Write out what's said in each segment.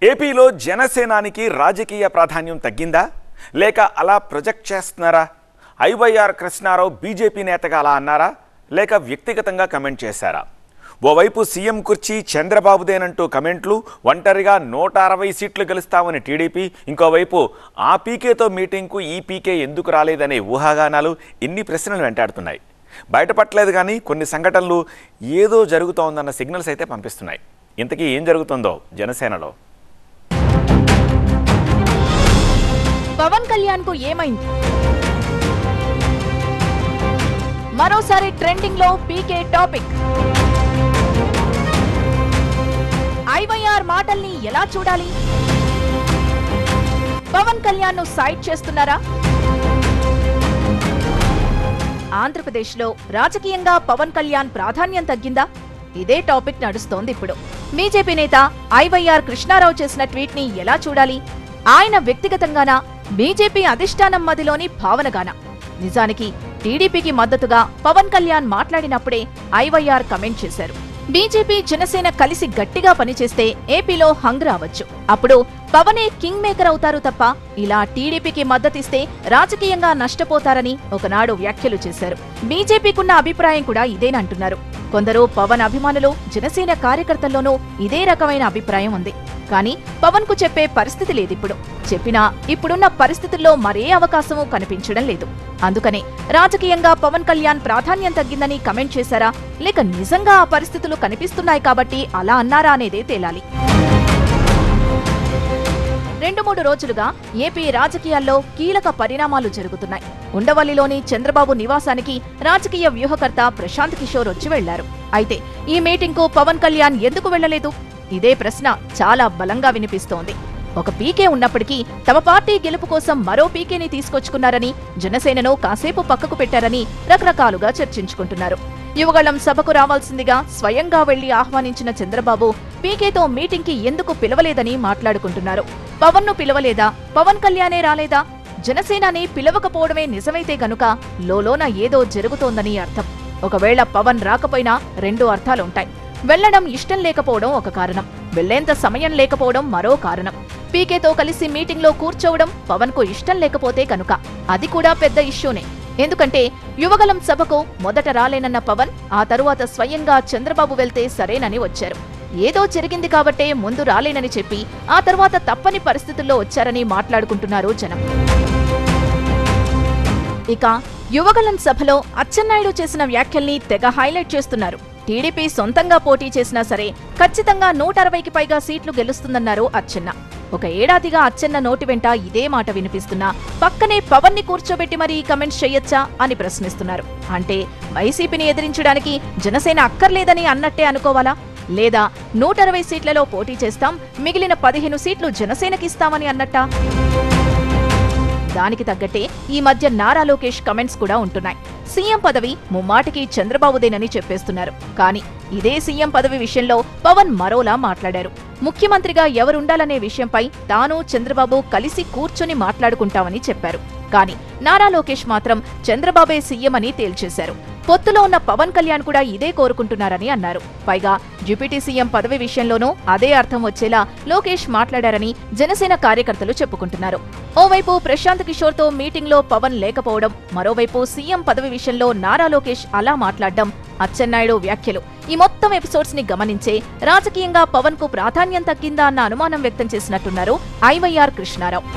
ఏపీలో జనసేనానికి రాజకీయ ప్రాధాన్యం తగ్గిందా లేక అలా ప్రొజెక్ట్ చేస్తున్నారా? ఐవైఆర్ కృష్ణారావు బీజేపీ నేతగా అలా అన్నారా లేక వ్యక్తిగతంగా కమెంట్ చేశారా? ఓవైపు సీఎం కుర్చీ చంద్రబాబుదేనంటూ కమెంట్లు, ఒంటరిగా 160 సీట్లు గెలుస్తామని టీడీపీ, ఇంకోవైపు ఆ పీకేతో మీటింగ్కు ఈ పీకే ఎందుకు రాలేదనే ఊహాగానాలు ఇన్ని ప్రశ్నలు వెంటాడుతున్నాయి. బయటపట్టలేదు కానీ కొన్ని సంఘటనలు ఏదో జరుగుతోందన్న సిగ్నల్స్ అయితే పంపిస్తున్నాయి. ఇంతకీ ఏం జరుగుతుందో జనసేనలో? పవన్ కళ్యాణ్ కు ఏమైంది? మరోసారి ట్రెండింగ్ లో పీకే టాపిక్. ఐవైఆర్ మాటల్ని ఎలా చూడాలి? పవన్ కళ్యాణ్ ను సైడ్ చేస్తున్నారా? ఆంధ్రప్రదేశ్ లో రాజకీయంగా పవన్ కళ్యాణ్ ప్రాధాన్యం తగ్గిందా? ఇదే టాపిక్ నడుస్తోంది ఇప్పుడు. బీజేపీ నేత ఐవైఆర్ కృష్ణారావు చేసిన ట్వీట్ ని ఎలా చూడాలి? ఆయన వ్యక్తిగతంగానా, బీజేపీ అధిష్టానం మదిలోని భావనగానా? నిజానికి టీడీపీకి మద్దతుగా పవన్ కళ్యాణ్ మాట్లాడినప్పుడే ఐవైఆర్ కమెంట్ చేశారు. బీజేపీ జనసేన కలిసి గట్టిగా పనిచేస్తే ఏపీలో హంగ్ రావచ్చు. అప్పుడు పవనే కింగ్ మేకర్ అవుతారు తప్ప ఇలా టీడీపీకి మద్దతిస్తే రాజకీయంగా నష్టపోతారని ఒకనాడు వ్యాఖ్యలు చేశారు. బీజేపీకున్న అభిప్రాయం కూడా ఇదేనంటున్నారు. కొందరు పవన్ అభిమానులు, జనసేన కార్యకర్తల్లోనూ ఇదే రకమైన అభిప్రాయం ఉంది. కానీ పవన్ కు చెప్పే పరిస్థితి లేదిప్పుడు. చెప్పినా ఇప్పుడున్న పరిస్థితుల్లో మరే అవకాశమూ కనిపించడం లేదు. అందుకనే రాజకీయంగా పవన్ కళ్యాణ్ ప్రాధాన్యం తగ్గిందని కమెంట్ చేశారా లేక నిజంగా ఆ పరిస్థితులు కనిపిస్తున్నాయి కాబట్టి అలా అన్నారా అనేదే తేలాలి. 2-3 రోజులుగా ఏపీ రాజకీయాల్లో కీలక పరిణామాలు జరుగుతున్నాయి. ఉండవల్లిలోని చంద్రబాబు నివాసానికి రాజకీయ వ్యూహకర్త ప్రశాంత్ కిషోర్ వచ్చి వెళ్లారు. అయితే ఈ మీటింగ్ కు పవన్ కళ్యాణ్ ఎందుకు వెళ్లలేదు? ఇదే ప్రశ్న చాలా బలంగా వినిపిస్తోంది. ఒక పీకే ఉన్నప్పటికీ తమ పార్టీ గెలుపు కోసం మరో పీకేని తీసుకొచ్చుకున్నారని, జనసేనను కాసేపు పక్కకు పెట్టారని రకరకాలుగా చర్చించుకుంటున్నారు. యువగళం సభకు రావాల్సిందిగా స్వయంగా వెళ్లి ఆహ్వానించిన చంద్రబాబు పీకేతో మీటింగ్ కి ఎందుకు పిలవలేదని మాట్లాడుకుంటున్నారు. పవన్ ను పిలవలేదా? పవన్ కళ్యాణే రాలేదా? జనసేనని పిలవకపోవడమే నిజమైతే గనుక లోలోన ఏదో జరుగుతోందని అర్థం. ఒకవేళ పవన్ రాకపోయినా 2 అర్థాలుంటాయి. వెళ్లడం ఇష్టం లేకపోవడం ఒక కారణం, వెళ్లేంత సమయం లేకపోవడం మరో కారణం. పీకేతో కలిసి మీటింగ్ లో కూర్చోవడం పవన్ కు ఇష్టం లేకపోతే కనుక అది కూడా పెద్ద ఇష్యూనే. ఎందుకంటే యువగలం సభకు మొదట రాలేనన్న పవన్ ఆ తరువాత స్వయంగా చంద్రబాబు వెళ్తే సరేనని వచ్చారు. ఏదో జరిగింది కాబట్టే ముందు రాలేనని చెప్పి ఆ తర్వాత తప్పని పరిస్థితుల్లో వచ్చారని మాట్లాడుకుంటున్నారు జనం. ఇక యువగలం సభలో అచ్చెన్నాయుడు చేసిన వ్యాఖ్యల్ని తెగ హైలైట్ చేస్తున్నారు. టీడీపీ సొంతంగా పోటీ చేసినా సరే ఖచ్చితంగా 160కి పైగా సీట్లు గెలుస్తుందన్నారు అచ్చెన్న. ఒక ఏడాదిగా అచ్చెన్న నోటి వెంట ఇదే మాట వినిపిస్తున్నా పక్కనే పవన్ ని కూర్చోబెట్టి మరీ కామెంట్స్ చెయ్యొచ్చా అని ప్రశ్నిస్తున్నారు. అంటే వైసీపీని ఎదిరించడానికి జనసేన అక్కర్లేదని అన్నట్టే అనుకోవాలా? లేదా 160 సీట్లలో పోటీ చేస్తాం, మిగిలిన 15 సీట్లు జనసేనకిస్తామని అన్నట్టా? దానికి తగ్గట్టే ఈ మధ్య నారా లోకేష్ కమెంట్స్ కూడా ఉంటున్నాయి. సీఎం పదవి ముమ్మాటికి చంద్రబాబుదేనని చెప్పేస్తున్నారు. కానీ ఇదే సీఎం పదవి విషయంలో పవన్ మరోలా మాట్లాడారు. ముఖ్యమంత్రిగా ఎవరుండాలనే విషయంపై తాను చంద్రబాబు కలిసి కూర్చొని మాట్లాడుకుంటామని చెప్పారు. కానీ నారా లోకేష్ మాత్రం చంద్రబాబే సీఎం అని తేల్చేశారు. పొత్తులో ఉన్న పవన్ కళ్యాణ్ కూడా ఇదే కోరుకుంటున్నారని అన్నారు. పైగా డిప్యూటీ సీఎం పదవి విషయంలోనూ అదే అర్థం వచ్చేలా లోకేష్ మాట్లాడారని జనసేన కార్యకర్తలు చెప్పుకుంటున్నారు. ఓవైపు ప్రశాంత్ కిషోర్ తో మీటింగ్ లో పవన్ లేకపోవడం, మరోవైపు సీఎం పదవి విషయంలో నారా లోకేష్ అలా మాట్లాడడం, అచ్చెన్నాయుడు వ్యాఖ్యలు, ఈ మొత్తం ఎపిసోడ్స్ ని గమనించే రాజకీయంగా పవన్ కు ప్రాధాన్యం తగ్గిందా అన్న అనుమానం వ్యక్తం చేసినట్టున్నారు ఐవైఆర్ కృష్ణారావు.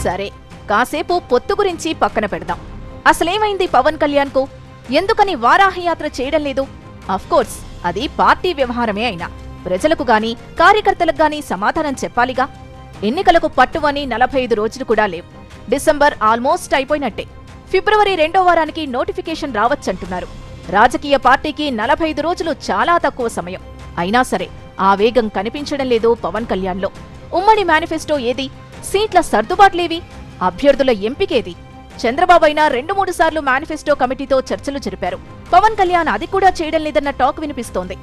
సరే, కాసేపు పొత్తు గురించి పక్కన పెడదాం. అసలేమైంది పవన్ కళ్యాణ్ కు? ఎందుకని వారాహయాత్ర చేయడం లేదు? అఫ్కోర్స్ అది పార్టీ వ్యవహారమే అయినా ప్రజలకు గాని కార్యకర్తలకు గాని సమాధానం చెప్పాలిగా. ఎన్నికలకు పట్టువని 45 రోజులు కూడా లేవు. డిసెంబర్ ఆల్మోస్ట్ అయిపోయినట్టే. ఫిబ్రవరి 2వ వారానికి నోటిఫికేషన్ రావచ్చంటున్నారు. రాజకీయ పార్టీకి 45 రోజులు చాలా తక్కువ సమయం. అయినా సరే ఆ వేగం కనిపించడం లేదు పవన్ కళ్యాణ్లో. ఉమ్మడి మేనిఫెస్టో ఏది? సీట్ల సర్దుబాట్లేవి? అభ్యర్థుల ఎంపికేది? చంద్రబాబు అయినా 2-3 సార్లు మేనిఫెస్టో కమిటీతో చర్చలు జరిపారు. పవన్ కళ్యాణ్ అది కూడా చేయడం లేదన్న టాక్ వినిపిస్తోంది.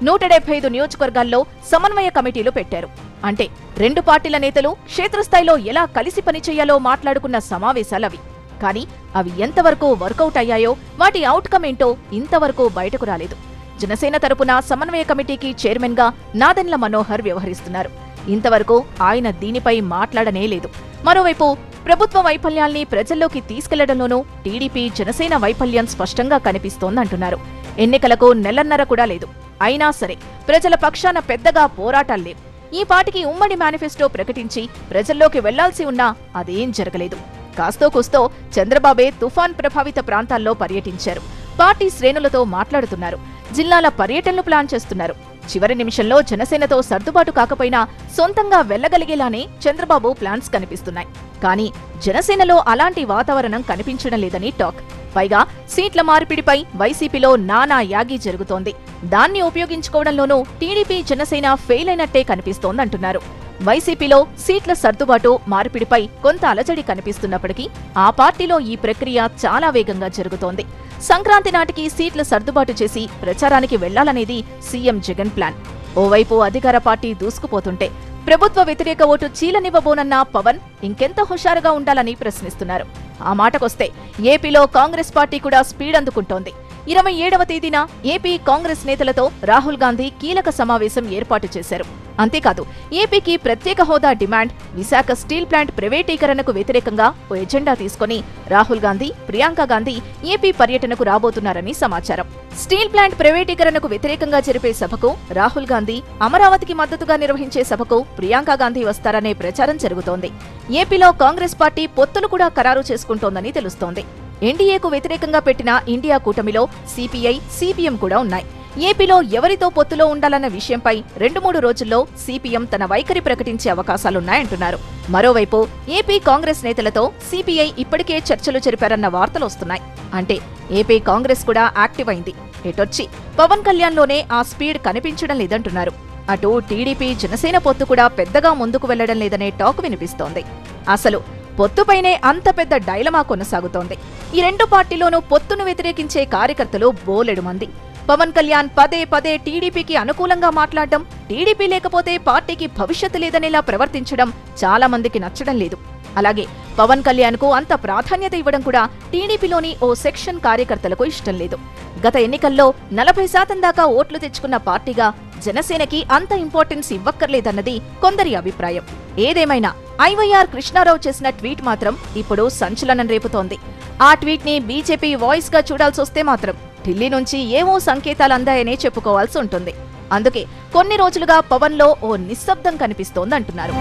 175 నియోజకవర్గాల్లో సమన్వయ కమిటీలు పెట్టారు. అంటే 2 పార్టీల నేతలు క్షేత్రస్థాయిలో ఎలా కలిసి పనిచేయాలో మాట్లాడుకున్న సమావేశాలవి. కానీ అవి ఎంతవరకు వర్కౌట్ అయ్యాయో, వాటి అవుట్కమ్ ఏంటో ఇంతవరకు బయటకు రాలేదు. జనసేన తరపున సమన్వయ కమిటీకి చైర్మన్ గా నాదెండ్ల మనోహర్ వ్యవహరిస్తున్నారు. ఇంతవరకు ఆయన దీనిపై మాట్లాడనే లేదు. మరోవైపు ప్రభుత్వ వైఫల్యాల్ని ప్రజల్లోకి తీసుకెళ్లడంలోనూ టీడీపీ జనసేన వైఫల్యం స్పష్టంగా కనిపిస్తోందంటున్నారు. ఎన్నికలకు నెలన్నర కూడా లేదు. అయినా సరే ప్రజల పక్షాన పెద్దగా పోరాటాల్లేవు. ఈ పాటికి ఉమ్మడి మేనిఫెస్టో ప్రకటించి ప్రజల్లోకి వెళ్లాల్సి ఉన్నా అదేం జరగలేదు. కాస్తో కూస్తో చంద్రబాబే తుఫాన్ ప్రభావిత ప్రాంతాల్లో పర్యటించారు. పార్టీ శ్రేణులతో మాట్లాడుతున్నారు. జిల్లాల పర్యటనలు ప్లాన్ చేస్తున్నారు. చివరి నిమిషంలో జనసేనతో సర్దుబాటు కాకపోయినా సొంతంగా వెళ్లగలిగేలానే చంద్రబాబు ప్లాన్స్ కనిపిస్తున్నాయి. కానీ జనసేనలో అలాంటి వాతావరణం కనిపించడం లేదని టాక్. పైగా సీట్ల మార్పిడిపై వైసీపీలో నానా యాగి జరుగుతోంది. దాన్ని ఉపయోగించుకోవడంలోనూ టీడీపీ జనసేన ఫెయిల్ అయినట్టే కనిపిస్తోందంటున్నారు. వైసీపీలో సీట్ల సర్దుబాటు మార్పిడిపై కొంత అలజడి కనిపిస్తున్నప్పటికీ ఆ పార్టీలో ఈ ప్రక్రియ చాలా వేగంగా జరుగుతోంది. సంక్రాంతి నాటికి సీట్ల సర్దుబాటు చేసి ప్రచారానికి వెళ్లాలనేది సీఎం జగన్ ప్లాన్. ఓవైపు అధికార పార్టీ దూసుకుపోతుంటే ప్రభుత్వ వ్యతిరేక ఓటు చీలనివ్వబోనన్న పవన్ ఇంకెంత హుషారుగా ఉండాలని ప్రశ్నిస్తున్నారు. ఆ మాటకొస్తే ఏపీలో కాంగ్రెస్ పార్టీ కూడా స్పీడ్ అందుకుంటోంది. 27వ తేదీన ఏపీ కాంగ్రెస్ నేతలతో రాహుల్ గాంధీ కీలక సమావేశం ఏర్పాటు చేశారు. అంతేకాదు ఏపీకి ప్రత్యేక హోదా డిమాండ్, విశాఖ స్టీల్ ప్లాంట్ ప్రైవేటీకరణకు వ్యతిరేకంగా ఓ ఎజెండా తీసుకుని రాహుల్ గాంధీ, ప్రియాంక గాంధీ ఏపీ పర్యటనకు రాబోతున్నారని సమాచారం. స్టీల్ ప్లాంట్ ప్రైవేటీకరణకు వ్యతిరేకంగా జరిపే సభకు రాహుల్ గాంధీ, అమరావతికి మద్దతుగా నిర్వహించే సభకు ప్రియాంక గాంధీ వస్తారనే ప్రచారం జరుగుతోంది. ఏపీలో కాంగ్రెస్ పార్టీ పొత్తులు కూడా ఖరారు చేసుకుంటోందని తెలుస్తోంది. ఎన్డీఏకు వ్యతిరేకంగా పెట్టిన ఇండియా కూటమిలో సిపిఐ, సిపిఎం కూడా ఉన్నాయి. ఏపీలో ఎవరితో పొత్తులో ఉండాలన్న విషయంపై 2-3 రోజుల్లో సిపిఎం తన వైఖరి ప్రకటించే అవకాశాలున్నాయంటున్నారు. మరోవైపు ఏపీ కాంగ్రెస్ నేతలతో సిపిఐ ఇప్పటికే చర్చలు జరిపారన్న వార్తలొస్తున్నాయి. అంటే ఏపీ కాంగ్రెస్ కూడా యాక్టివ్ అయింది. ఎటొచ్చి పవన్ కళ్యాణ్లోనే ఆ స్పీడ్ కనిపించడం లేదంటున్నారు. అటు టీడీపీ జనసేన పొత్తు కూడా పెద్దగా ముందుకు వెళ్లడం లేదనే టాక్ వినిపిస్తోంది. అసలు పొత్తుపైనే అంత పెద్ద డైలమా కొనసాగుతోంది. ఈ రెండు పార్టీలోనూ పొత్తును వ్యతిరేకించే కార్యకర్తలు బోలెడు మంది. పవన్ కళ్యాణ్ పదే పదే టీడీపీకి అనుకూలంగా మాట్లాడడం, టీడీపీ లేకపోతే పార్టీకి భవిష్యత్తు లేదనేలా ప్రవర్తించడం చాలా మందికి నచ్చడం లేదు. అలాగే పవన్ కళ్యాణ్కు అంత ప్రాధాన్యత ఇవ్వడం కూడా టీడీపీలోని ఓ సెక్షన్ కార్యకర్తలకు ఇష్టం లేదు. గత ఎన్నికల్లో 40% దాకా ఓట్లు తెచ్చుకున్న పార్టీగా జనసేనకి అంత ఇంపార్టెన్స్ ఇవ్వక్కర్లేదన్నది కొందరి అభిప్రాయం. ఏదేమైనా ఐవైఆర్ కృష్ణారావు చేసిన ట్వీట్ మాత్రం ఇప్పుడు సంచలనం రేపుతోంది. ఆ ట్వీట్ ని బీజేపీ వాయిస్ గా చూడాల్సొస్తే మాత్రం ఢిల్లీ నుంచి ఏవో సంకేతాలు అందాయనే చెప్పుకోవాల్సి ఉంటుంది. అందుకే కొన్ని రోజులుగా పవన్ లో ఓ నిశ్శబ్దం కనిపిస్తోందంటున్నారు.